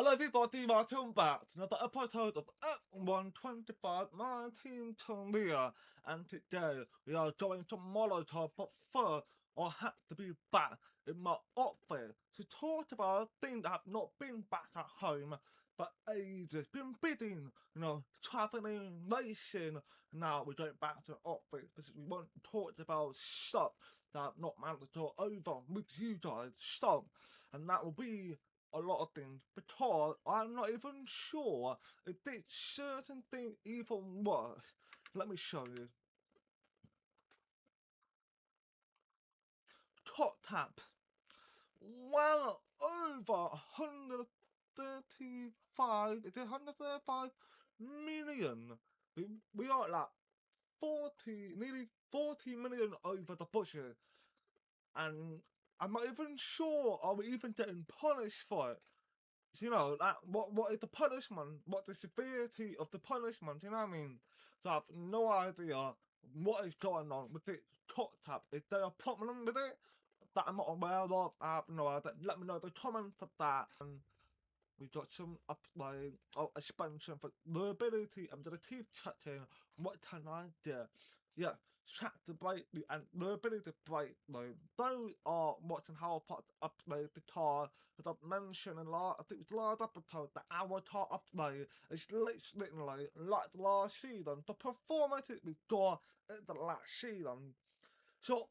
Hello everybody, welcome back to another episode of F125. My team Talia, and today we are going to Monaco, but first I have to be back in my office to talk about a thing that I've not been back at home for ages. Been bidding, traveling, racing. Now we're going back to the office because we want to talk about stuff that I've not managed to go over with you guys. So, and that will be a lot of things because I'm not even sure if this certain thing even works. Let me show you. Top tap. Well over 135, is it 135 million? We are like 40, nearly 40 million over the budget. And I'm not even sure are we even getting punished for it. Like what is the punishment? What the severity of the punishment? You know what I mean? So I have no idea what is going on with this top tap. Is there a problem with it that I'm not aware of? I have no idea. Let me know in the comments for that. And we got some upload expansion for the ability. I'm gonna keep chatting. What can I do? Yeah, chat to brightly and the ability to brightly. Those are watching how I upload the car. As I've mentioned in I think it was last episode, the avatar upload is literally like the last season. The performance we got in the last season. So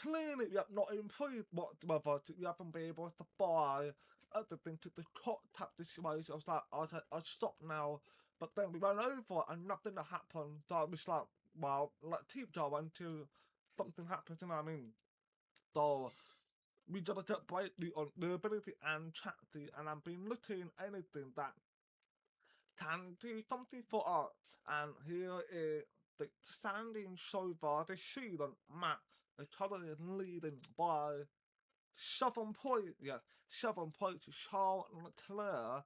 clearly we have not improved whatsoever. We haven't been able to buy other things to the top tap situation. I was like, I stopped now. But then we went over and nothing happened. So I was like, well, let's keep going until something happens, you know what I mean? So we just get brightly on the ability and chatty, and I've been looking anything that can do something for us. And here is the standing so far this season. Matt is currently leading by 7 points. Yeah, 7 points to Charles Leclerc.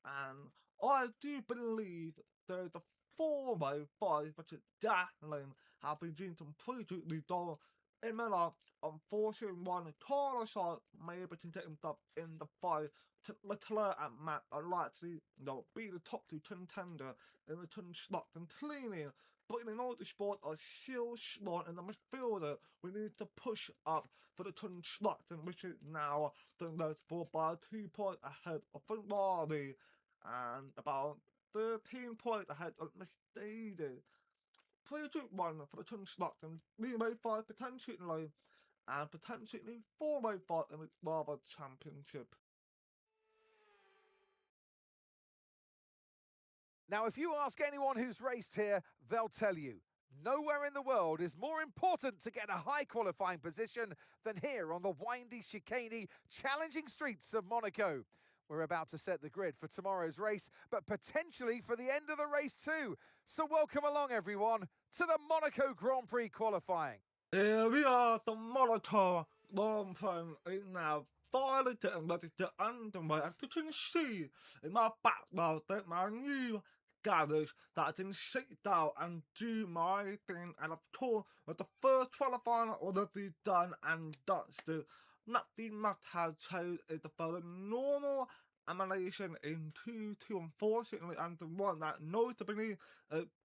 And I do believe there's a four-way fight between Jacqueline have been doing some pretty good though. Miller, unfortunately, one Carlos maybe can get himself in the fight. Leclerc and Matt are likely, be the top two contender in the turn slots and cleaning. But in all the sport are still slot in the midfielder. We need to push up for the turn slots, and which is now the last for by 2 points ahead of Ferrari and about 13 points ahead of Mercedes. Pretty good one for the turn slots and 3-way fight potentially and potentially 4-way fight in the Lava Championship. Now, if you ask anyone who's raced here, they'll tell you, nowhere in the world is more important to get a high qualifying position than here on the windy, chicaney, challenging streets of Monaco. We're about to set the grid for tomorrow's race, but potentially for the end of the race too. So welcome along, everyone, to the Monaco Grand Prix qualifying. Here we are, the Monaco Grand Prix now. Finally getting ready to underway. As you can see in my background, that my new garage that I can sit down and do my thing. And of course, with the first qualifying already done and dusted, nothing must have changed. It's a very normal animation in 2-2, unfortunately, and the one that notably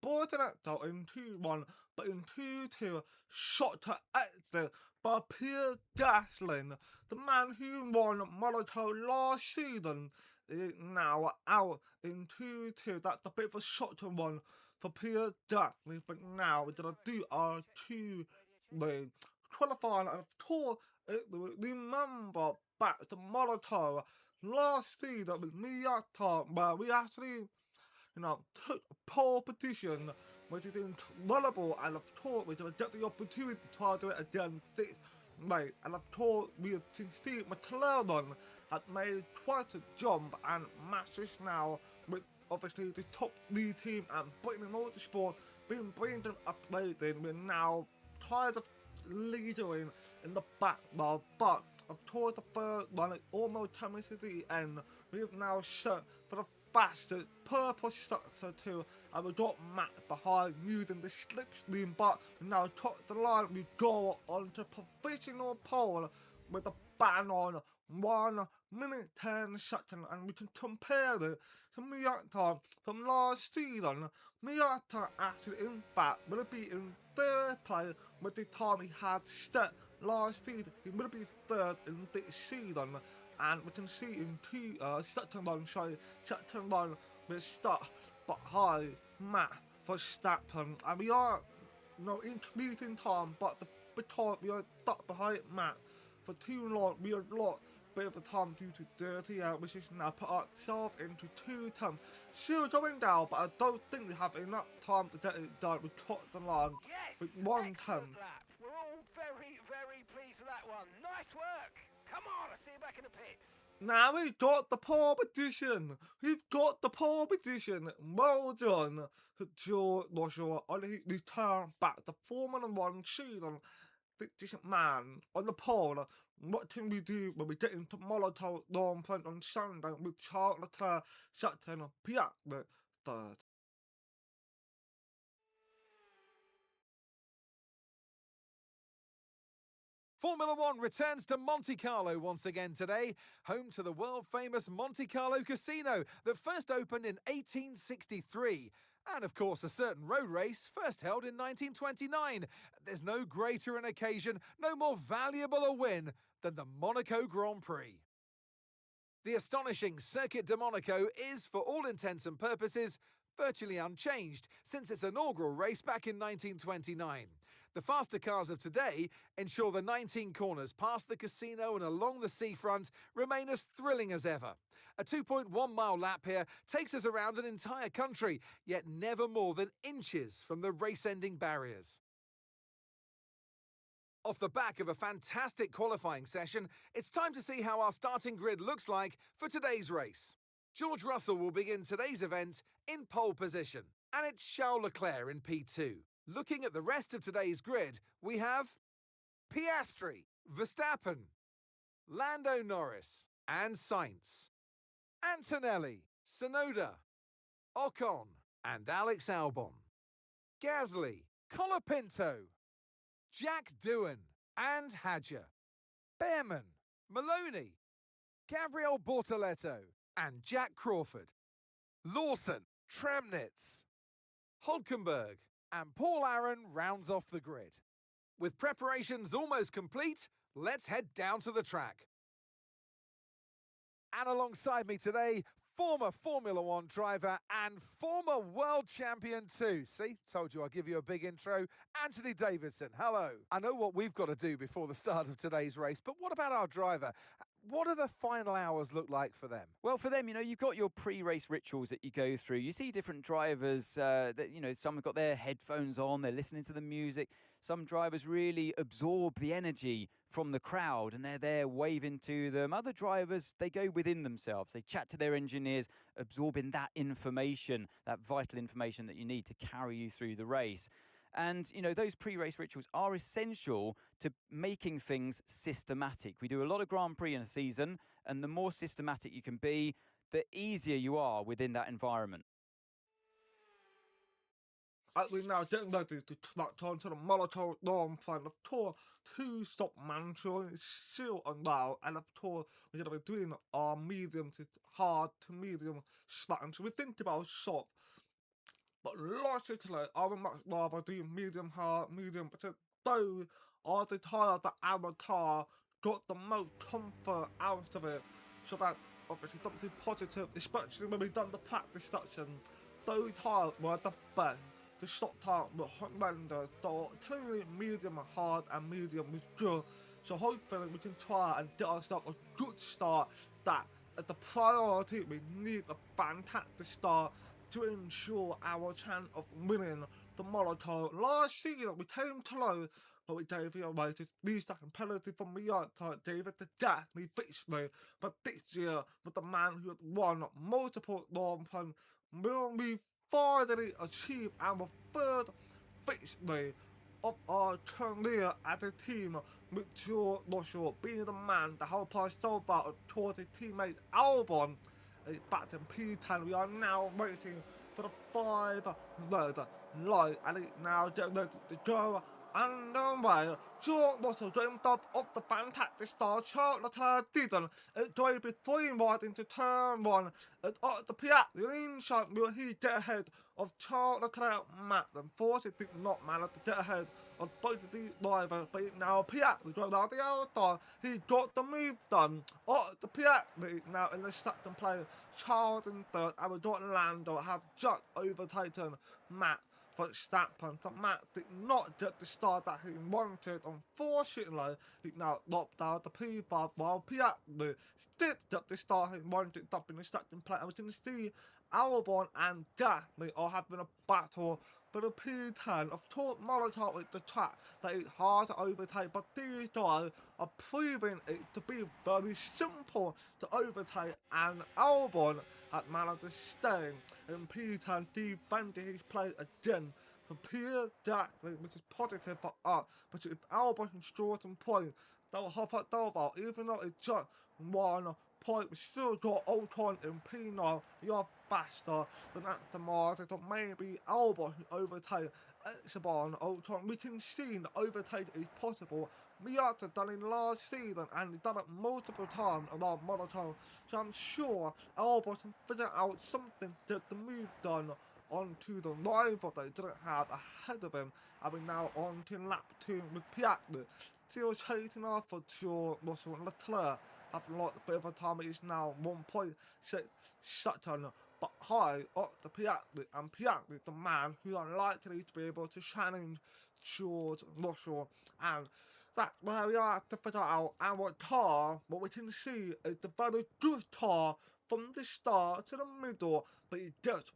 brought it out in 2-1, but in 2-2, shot to exit by Pierre Gasly, the man who won Monaco last season, is now out in 2-2. That's a bit of a shot to one for Pierre Gasly, but now we're going to do our two-way qualifying, and of course, remember back to Monaco last season with Miata, where we actually, took pole position, which is incredible, and of course, we didn't get the opportunity to try to do it again this night, and of course, we can see McLaren had made quite a jump, and matches now with obviously the top lead team and Britain Motorsport being Brandon upgraded. We're now tired of leading in the backlog, but of course the third one is almost coming to the end. We have now set for the fastest purple structure too, and we got Matt behind using the slipstream, but now top the line we go onto provisional pole with a ban on 1 minute 10 second, and we can compare it to Miata from last season. Miata actually, in fact, would have been in third place with the time he had set last season. He would have been third in this season, and we can see in second one, second one, we stuck behind Matt Verstappen, and we are increasing time, but because we are stuck behind Matt for too long, we are lost bit of a time due to dirty out, which is now put ourselves into 2-10. Still going down, but I don't think we have enough time to get it done. We caught the line with 1-10. We're all very, very pleased with that one. Nice work. Come on, I'll see you back in the pits. Now we've got the pole position. We've got the pole position. Well done, George Russell. On his return back to Formula 1 season. This man on the pole. What can we do when we get into Monaco Grand Prix on Sunday with Charles Leclerc second, Piastri third? Formula One returns to Monte Carlo once again today, home to the world-famous Monte Carlo casino that first opened in 1863. And of course, a certain road race first held in 1929. There's no greater an occasion, no more valuable a win than the Monaco Grand Prix. The astonishing Circuit de Monaco is, for all intents and purposes, virtually unchanged since its inaugural race back in 1929. The faster cars of today ensure the 19 corners past the casino and along the seafront remain as thrilling as ever. A 2.1-mile lap here takes us around an entire country, yet never more than inches from the race-ending barriers. Off the back of a fantastic qualifying session, it's time to see how our starting grid looks like for today's race. George Russell will begin today's event in pole position, and it's Charles Leclerc in P2. Looking at the rest of today's grid, we have Piastri, Verstappen, Lando Norris, and Sainz, Antonelli, Tsunoda, Ocon, and Alex Albon, Gasly, Colapinto, Jack Doohan, and Hadjar, Behrman, Maloney, Gabriel Bortoletto, and Jack Crawford, Lawson, Tramnitz, Hulkenberg, and Paul Aaron rounds off the grid. With preparations almost complete, let's head down to the track. And alongside me today, former Formula One driver and former world champion too. See, told you I'd give you a big intro. Anthony Davidson, hello. I know what we've got to do before the start of today's race, but what about our driver? What do the final hours look like for them? Well, for them, you've got your pre-race rituals that you go through. You see different drivers that, some have got their headphones on, they're listening to the music. Some drivers really absorb the energy from the crowd and they're there waving to them. Other drivers, they go within themselves. They chat to their engineers, absorbing that information, that vital information that you need to carry you through the race. And, those pre-race rituals are essential to making things systematic. We do a lot of Grand Prix in a season, and the more systematic you can be, the easier you are within that environment. As we now getting ready to connect on to the Monaco Grand Prix, of course, 2-stop manual is still allowed, and of course, we're going to be doing our medium to hard to medium slant. So we think about soft. But logically, I would much rather do medium hard, medium, because those are the tires that our car got the most comfort out of it. So that obviously something positive, especially when we've done the practice section. Those tires were the best. The stock tires were horrendous. So clearly medium hard and medium was good. So hopefully we can try and get ourselves a good start. That is the priority. We need a fantastic start to ensure our chance of winning the Monaco. Last season we came close, but we gave it away to the second penalty from Miata, gave it to Gasly victory. But this year, with the man who had won multiple Grand Prix, will we finally achieve our third victory of our career as a team, with George Russell being the man to help us so far towards his teammate Albon. Back in P10, we are now waiting for the 5 red light, and it's now getting ready to go underway. George Russell dreamed of the fantastic start. Charles Leclerc didn't. It drove between wide into turn one. At the Piat, the lean shot will he get ahead of Charles Leclerc. Matt, force it did not manage to get ahead of both of these drivers. But now Piat, the driver out the outside, he got the move done. The Piat, now in the second place, Charles in third, and we got Lando have just overtaken Matt. Verstappen, so Matt did not get the start that he wanted. Unfortunately, he now dropped out the P5 while Piatli did get the start he wanted up in the second place. And we can see Albon and Gasly are having a battle for the P10. Of course, Monaco is the track that is hard to overtake, but these guys are proving it to be very simple to overtake, and Albon had managed to stay in P10, defending his place again for Pierre Gasly, which is positive for us. But if Albon can score some points, they'll hop at Dover, even though it's just 1 point. We still got Ocon in P9. You're faster than Aston Martin, so maybe Albon can overtake Esteban Ocon. We can see the overtake is possible. Miata done it last season, and he's done it multiple times around Monaco, so I'm sure Albon can figure out something to get the move done onto the rival they didn't have ahead of him. And we're now on to lap 2 with Piatli still chasing after George Russell and Leclerc. Having lost a bit of a time, it is now 1.6 seconds behind the Piatli, and Piatli, the man who are likely to be able to challenge George Russell. And that's where we are to figure out our car. What we can see is the very good car from the start to the middle, but it gets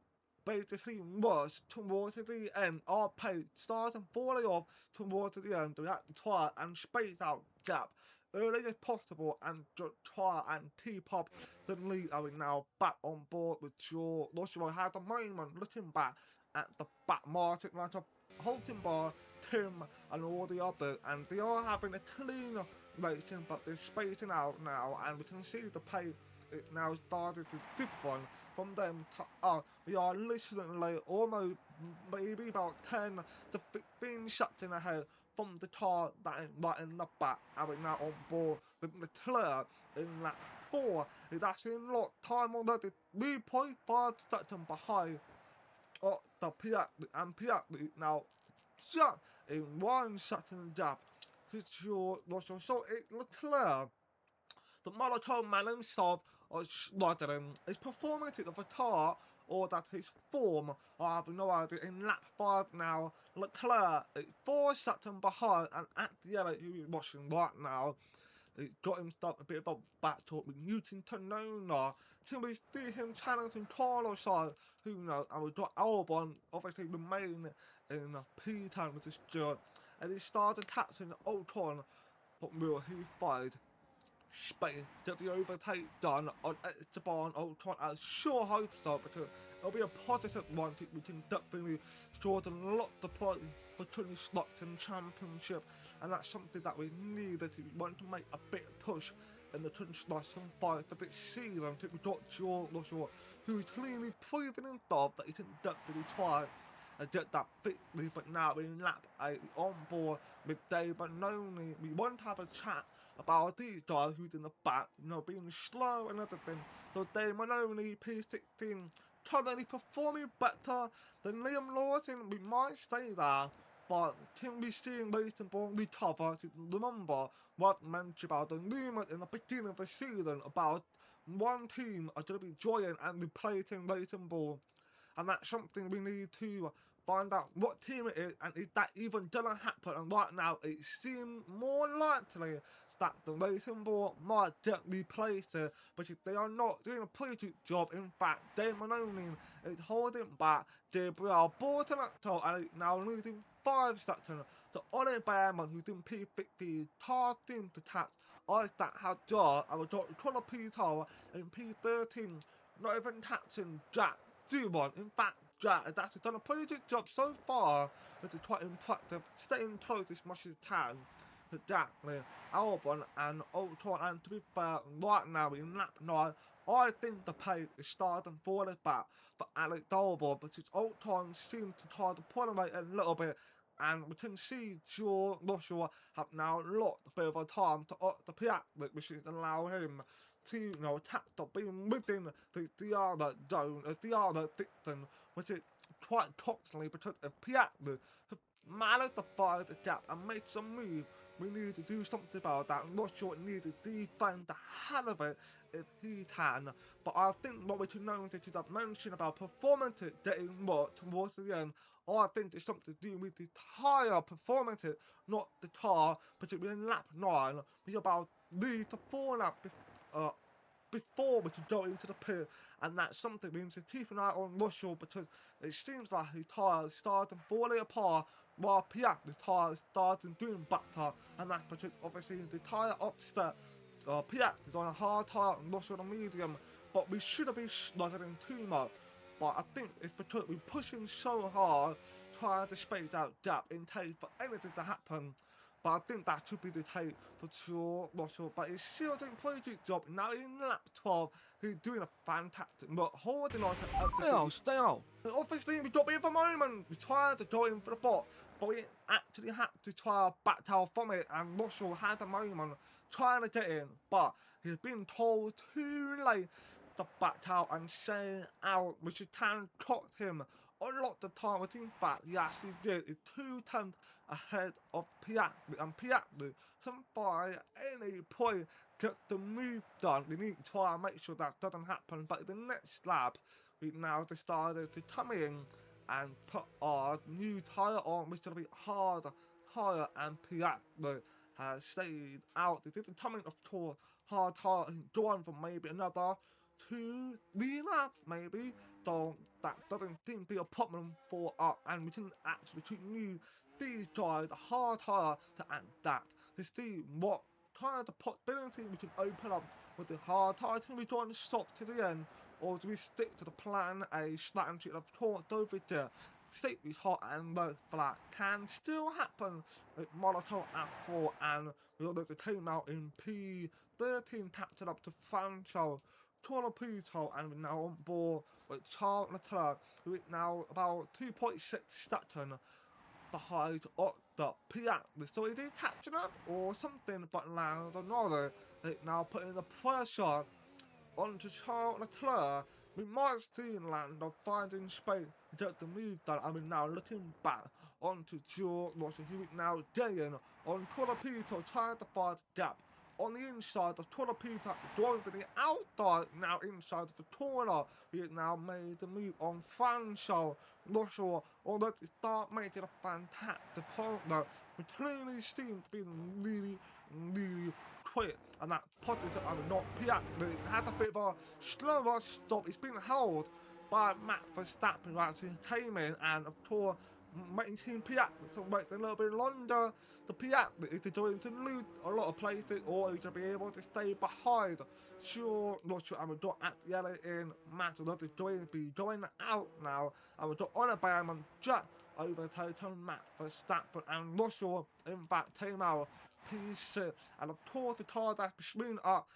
basically worse towards the end. Our pace starts and falling off towards the end. We have to try and space out gap early as possible and just try and keep up the lead. Are we now back on board with George Russell? Had a moment looking back at the back market matchup, Hulkenberg, Tim and all the others, and they are having a clean racing, but they're spacing out now, and we can see the pace it now started to differ from them to us. We are literally almost maybe about 10 to 15 seconds ahead from the car that is right in the back, and we're now on board with Leclerc in lap 4. It's actually in lot time already, 3.5 seconds behind the Piatli, and Piatli now just in 1 second gap to George Russell. So it's Leclerc, the Monaco man himself, is performing it of a car, or that his form, I have no idea. In lap 5 now, Leclerc is 4 seconds behind, and at the end, who is watching right now, he got himself a bit of a battle with Newton Tonona. Till we see him challenging Carlos side, who knows, and we've got Albon obviously remaining in P10, which is good, and he started catching Ocon, but will he fight space, get the overtake done on Esteban Ocon? I sure hope so, because it'll be a positive one. We can definitely score a lot of points between the slots in championship, and that's something that we need if we want to make a big push in the twin slots and fight for this season. I think we've got George Russell, who's clearly proven himself that he can definitely try and get that victory. But now we're in lap 8, on board with Dave Benoni. We want to have a chat about these guys who's in the back, being slow and everything. So Dave Benoni, P16, currently performing better than Liam Lawson. We might say that, but can we see Racing Ball recover? Remember what I mentioned about the rumours in the beginning of the season about one team are going to be joining and replacing Racing Ball, and that's something we need to find out what team it is, and is that even going to happen? And right now it seems more likely that the Racing Ball might get replaced here, but if they are not doing a pretty good job, in fact, Damon O'Neill is holding back Gabriel Bortoletto, and is now losing 5 seconds to Ollie Behrman, who's in P50, tasked him to catch Isaac Hadjar, and we got Connor P-Tower in P13, not even catching Jack Dubon. In fact, Jack has actually done a pretty good job so far, which is quite impressive, staying close as much as he can to Gasly, Albon and Ocon. And to be fair, right now in lap 9, I think the pace is starting to fall back for Alex Albon, because Ocon seems to try to pull away a little bit. and we can see Joshua have now lost a bit of a time to the Piat, which is allow him to attack the beam within the other zone, the other distance, which is quite costly because if Piat have managed to fire the gap and make some move, we need to do something about that. I'm not sure it needs to defend the hell of it if he can. But I think what we can notice is I've mentioned about performance getting more towards the end. I think it's something to do with the tyre performance, not the car, particularly in lap 9. We're about 3 to 4 laps before we can go into the pit, and that's something we need to keep an eye on Russell, because it seems like his tyres starting falling apart while Piat, the tyres starting doing better, and that's because obviously the tyre upset. Piat is on a hard tyre and Russell on a medium, but we shouldn't be struggling too much. But I think it's because we're pushing so hard, trying to space out gap in case for anything to happen. But I think that should be the case for sure, Russell. But he's still doing a pretty good job. Now in lap 12, he's doing a fantastic work, holding on to stay out. Obviously, we got a bit of a moment. We tried to go in for the bot, but we actually had to try a back tail from it. And Russell had a moment trying to get in, but he's been told too late to back tail and stay out, which can cost him a lot of time. But in fact, he actually did. It's 2 tenths ahead of Piat, and Piat can by any point get the move done. We need to try and make sure that doesn't happen. But in the next lap, we now decided to come in and put our new tyre on, which is going to be harder, and Piat has stayed out. It didn't come in, of course, hard tyre, go on for maybe another 2-3 laps, maybe. So that doesn't seem to be a problem for us, and we can actually continue these guys, the hard tyre, to add that to see what kind of possibility we can open up with the hard tyre. Can we try and stop to the end, or do we stick to the plan A strategy of course over there? Safety hot and low flat can still happen with Monaco at 4, and we ordered the team out in P13, captured up to Francho Tornapito, and we're now on board with Charles Leclerc, who is now about 2.6 seconds behind the Piat. So he did catching up or something, but now another is now putting the pressure onto Charles Leclerc. We might see Lando finding space to get the move done, and we're now looking back onto George Russell, who is now getting on Tornapito, trying to find the gap on the inside of Tornapito, going for the outside, now inside of the corner. He has now made the move on Francho Russell, although it start making a fantastic partner. We clearly seem to be really quick, and that positive, I mean, not Piat, but it had a bit of a slower stop. It's been held by Max Verstappen, who actually came in, and of course, making Piat so wait a little bit longer. The Piat is going to lose a lot of places, or he's going to be able to stay behind. Sure, not sure, and we've got at the yellow in Max is going to be going out now, and we've got on a Bowman just overtaken Max Verstappen, and Russell in fact came out P6, and of course the car that's between up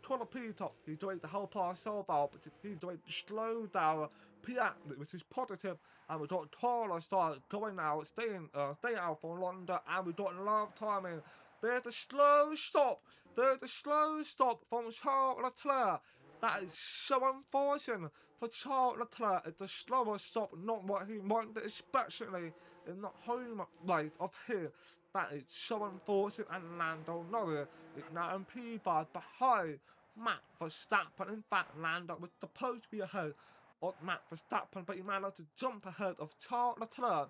Tornapito, he's doing to help ourselves out, but he's doing to slow down Piat, which is positive, and we got Carlos start going out, staying out for longer, and we got a lot of timing. There's a slow stop. From Charles Leclerc. That is so unfortunate for Charles Leclerc. It's a slower stop, not what he wanted, especially in the home race of his. That is so unfortunate, and Lando Norris is now in P5 behind Max Verstappen. In fact, Lando was supposed to be ahead of Max Verstappen, but he managed to jump ahead of Charles Leclerc.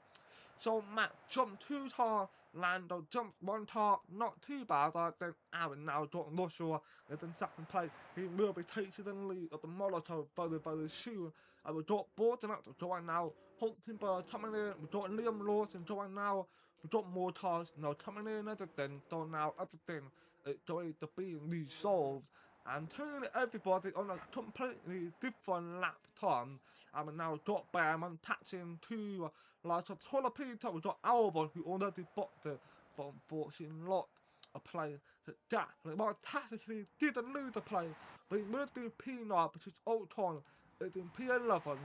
So Max jumped 2 times, Lando jumped 1 time, not too bad. I think Aaron now got Russell is in second place. He will be taking the lead of the Monaco very soon. And we've got Borden up to join now, Hulkenberg coming in, we've got Liam Lawson join now, we've got more cars now coming in, everything, so now everything is going to be resolved. And turning everybody on a completely different lap time. And we now got Bowman catching 2 like a Tornapito. We've got Albon, who already boxed it, but unfortunately lost a play to Jack. And it technically didn't lose the play, but he would be P9 because Ocon is in P11.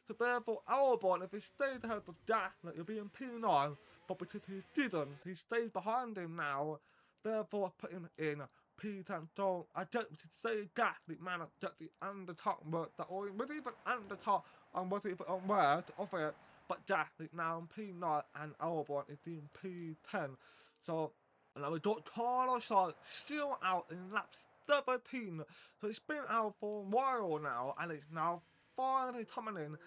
So therefore Albon, if he stayed ahead of Jack, he'll be in P9. but because he didn't, he stayed behind him now, therefore putting in P10. So I don't say exactly man at the undercut work that or was even undercut and was even aware of it, but Jackly now in P9 and Albon is in P10. So now we got Carlos still out in lap 17. So it's been out for a while now, and it's now finally coming in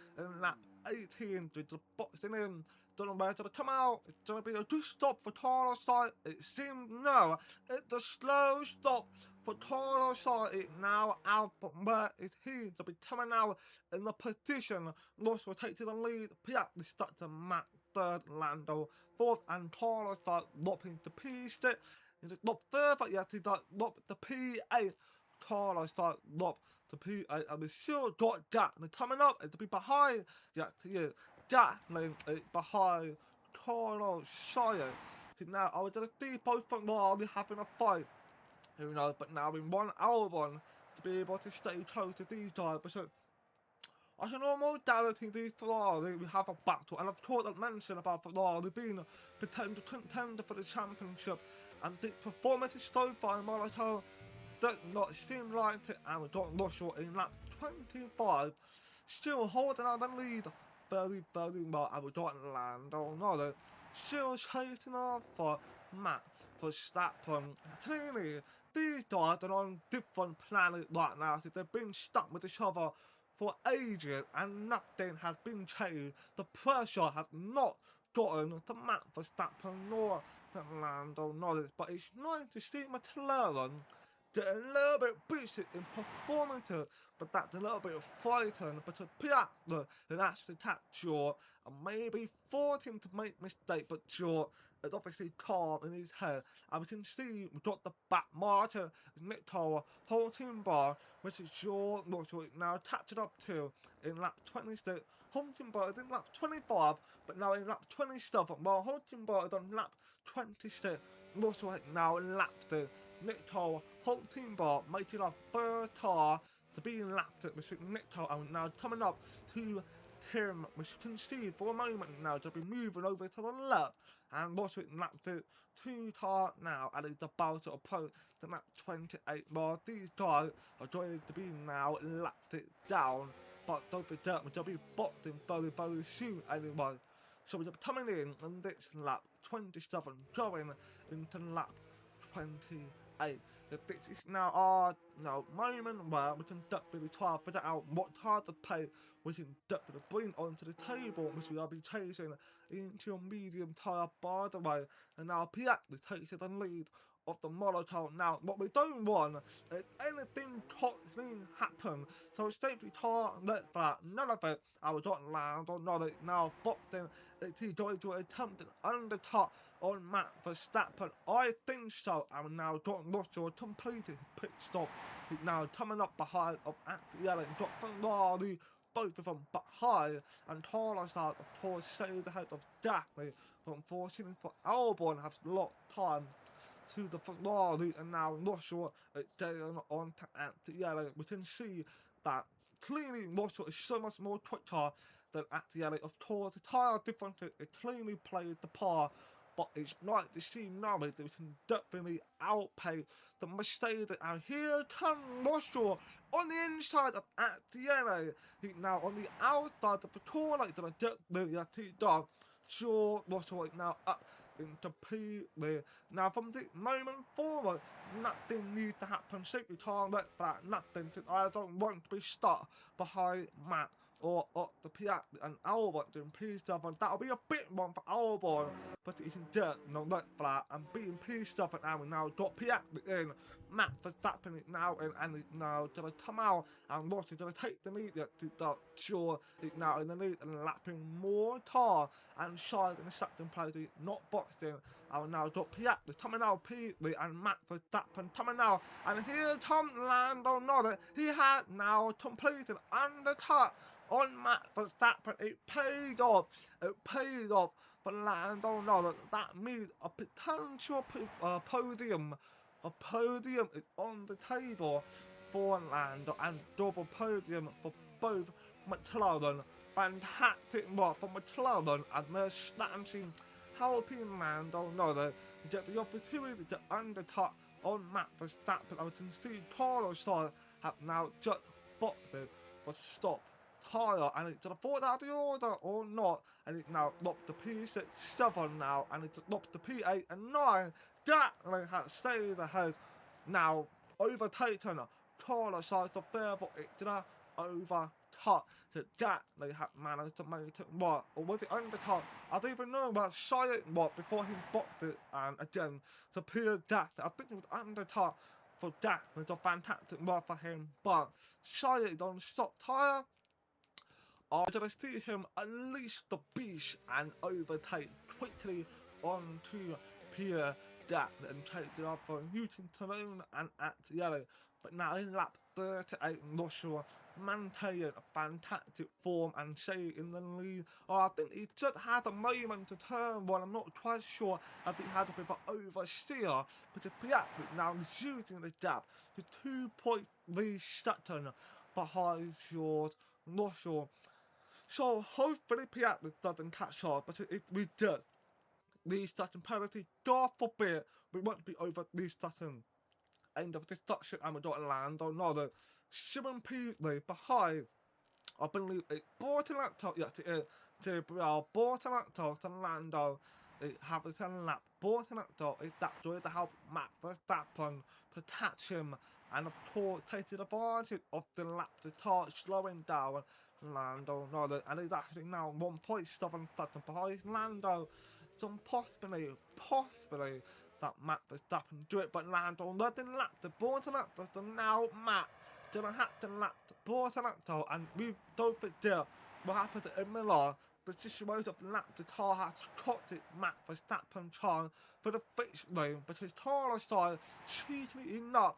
lap 18 to the boxing in. Don't know where it's going to come out. It's going to be a good stop for Carlos side. It seems no. It's a slow stop for Carlos side. It's now out, but where is he to be coming out in the position? Lost will take to the lead. Piatli stuck to Matt third, Lando fourth, and Carlos side lopping to P6. He just lopped further. Yes, he does lop to P8. Carlos side lop to P8, and we still got Jack coming up and to be behind. Yes, he is. Jack is behind Carlos Shire. Now, I was going to see both of them having a fight. Who knows, but now in one Albon to be able to stay close to these guys. Because I can almost guarantee these Ferrari we have a battle. And of course, I've mentioned about Ferrari being a potential contender for the championship. And the performances so far in Monaco does not seem like it. And we got Russell in lap 25, still holding on the lead very, very well. And we got Lando Norris still chasing off for Matt Verstappen. Clearly, these guys are on different planets right now, so they've been stuck with each other for ages and nothing has been changed. The pressure has not gotten to Matt Verstappen nor to Lando Norris, but it's nice to see McLaren get a little bit boosted in performance, but that's a little bit frightened because Piastri had actually captured and maybe forced him to make mistakes, but George is obviously calm in his head, and we can see we got the back marker, Nick Tower, Holton Bar, which is George Russell now catching up to in lap 26. Holton Bar is in lap 25, but now in lap 27, while Holton Bar is on lap 26, Russell is now lapped in. Nick Toll, whole team bar making our third car to be lapped at with Nick Toll, and now coming up to Tim, which you can see for a moment now to be moving over to the left, and also lapped it 2 car now, and it's about to approach the lap 28 while these guys are going to be now lapped it down, but don't forget we'll be boxing very, very soon anyway. So we're coming in on this lap 27, going into lap 28. This is now our moment where we can definitely try to figure out what card to pay. We can definitely bring onto the table, which we will be chasing into a medium tire by the way. And now Piatli takes the lead of the Monaco. Now, what we don't want is anything toxic happen. So safety car, let that, none of it. I was not land or not now boxing. Is he going to attempt an undercut on Matt Verstappen? I think so. And now got Russell completed pit stop. He's now coming up behind of Attielli. Got Ferrari, both of them behind. And Carlos out, of course, saved ahead of Daphne. Unfortunately for Albon, has a lot of time to the Ferrari, and now Russell is getting on to Attielli. We can see that clearly Russell is so much more quicker than Attielli. Of course, the tyre difference it clearly plays the part, but it's nice to see now that we can definitely outpace the Mercedes. And here comes Russell on the inside of Attielli. He's now on the outside of the corner. He's going to get the T-dog. Sure, Russell is now up into P there. Now from this moment forward, nothing needs to happen. Safety car, let that, nothing. I don't want to be stuck behind Matt or the Piatli and Albon in P7. That'll be a bit one for Albon, but he can get let that and be in P7 now. We now got Piatli in. Matt Verstappen it now in, and it's now gonna come out, and Russell's gonna take the lead. Sure, it's now in the lead and lapping more car and Shire in the second place, not boxing. And now got Piatli coming out, Piatli and Matt Verstappen coming out, and here comes Lando Norris. He had now completed undercut on Matt Verstappen. It paid off. It paid off for Lando Norris. That means a potential podium. A podium is on the table for Lando, and double podium for both McLaren. Fantastic work for McLaren, and they're snatching helping Lando Norris get the opportunity to undercut on Max Verstappen. I can see Carlos Sainz have now just spotted for stop tyre, and it's thought out the order or not, and it's now locked the P6, 7 now, and it's locked the P8 and 9. Gatling has stayed ahead, now overtaken Carlos Sainz to further it did not overcut. So Gatling had managed to make it what, or was it undercut? I don't even know what Sainz was before he boxed it, and again, to Pierre Gatling, I think it was undercut for Gatling. It's a fantastic work for him, but Sainz on stop tyre, I'm going to see him unleash the beast and overtake quickly onto Pierre Gatling and take it off for Newton Talon and at Yellow. But now in lap 38, Russell maintained a fantastic form and stay in the lead. I think he just had a moment to turn one. I'm not quite sure. I think he had a bit of an oversteer. But Gatling now is using the gap to 2.3 seconds behind George Russell. So hopefully Piatnik doesn't catch on, but if we do, the second penalty, God forbid, we won't be over the second end of destruction and we don't land on another 7 Peasley behind. I believe it's Bortolacto, yes it is, Gabriel Bortolacto to Lando. It happens to lap. Bortolacto is that going to help Max Verstappen to catch him and of course taking advantage of the lap to start slowing down Lando Norris, and he's actually now 1.7 seconds behind Lando. So possibly that Max Verstappen do it, but Lando doesn't lap the Bortolacto, so now Max gonna have to lap the Bortolacto, and we don't forget what happened to Milan. The situation of lap the car has caught it Max Verstappen chance for the fixed lane, but his Carlos Sainz cheatily enough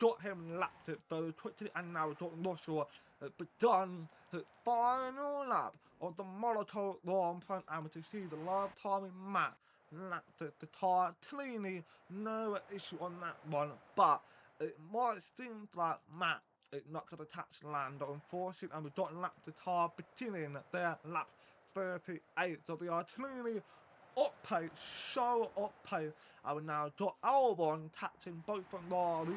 got him lapped it very quickly, and now Jordan Russell has begun his final lap of the Monaco Grand Prix, and we can see the live timing Matt lapped it, the car cleanly, no issue on that one, but it might seem like Matt is not going to catch Lando and force it, and we don't lap the car beginning their lap 38, so they are clearly up pace, so up pace. I will now got Albon catching both Ferrari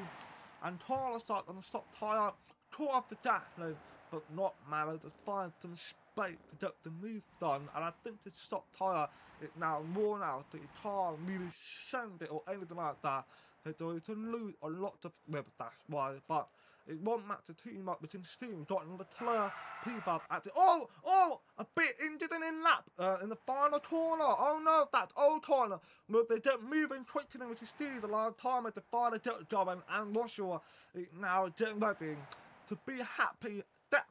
and Carlos Sainz on the stop tyre, caught up the Gatling, but not managed to find some space to get the move done. And I think the stop tyre is now worn out, so you can't really send it or anything like that. It's going to lose a lot of grip, that's why. But it won't matter too much between Steam, got Leclerc, P-Bab at the a bit injured in lap in the final corner. Oh no, that's old corner. But they get moving quickly, which is still the last time at the final get going, and Russell is now getting ready to be happy. That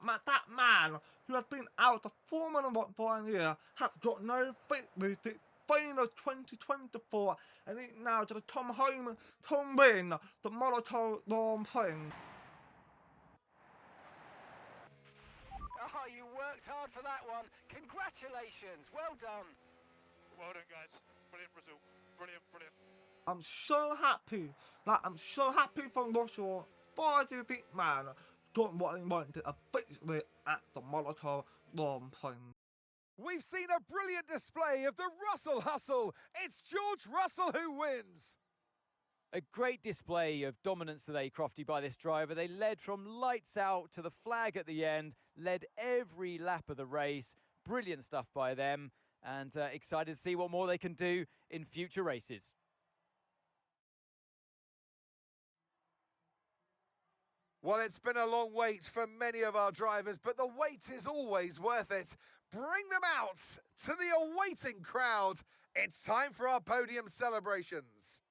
man who has been out of Formula 1 for a year has got no fitness. Final 2024, and it now to come home to win the Monaco Grand Prix. Oh, you worked hard for that one. Congratulations. Well done. Well done, guys. Brilliant result. Brilliant, brilliant. I'm so happy. I'm so happy for Russell. Why do you think, man, got what he wanted officially at the Monaco Grand Prix? We've seen a brilliant display of the Russell hustle. It's George Russell who wins. A great display of dominance today, Crofty, by this driver. They led from lights out to the flag at the end, led every lap of the race. Brilliant stuff by them, and excited to see what more they can do in future races. Well, it's been a long wait for many of our drivers, but the wait is always worth it. Bring them out to the awaiting crowd. It's time for our podium celebrations.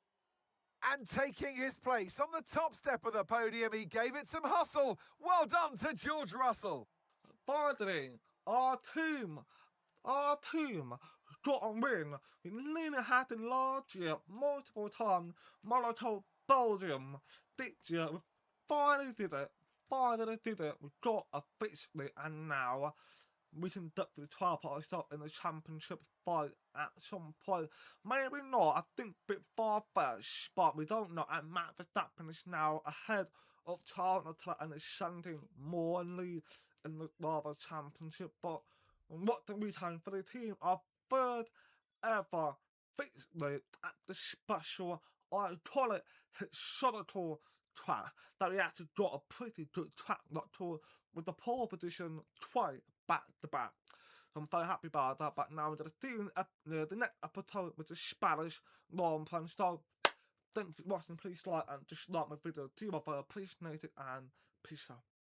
And taking his place on the top step of the podium, he gave it some hustle. Well done to George Russell. Finally, our team got a win. We nearly had it last year, multiple times, Monaco, Belgium. This year, we finally did it. We got a victory, and now we can duck the trial ourselves in the championship fight at some point. Maybe not, I think a bit far-fetched, but we don't know. And Max Verstappen is now ahead of Charles Leclerc and is sending more lead in the Driver Championship. But what do we have for the team? Our third ever fixed me at the special iconic Historical track that we actually got a pretty good track not to with the pole position twice back to back. So I'm very happy about that, but now we're just doing the next episode with the Spanish long plan. So thanks for watching, please like and just like my video. Do you appreciate it, and peace out.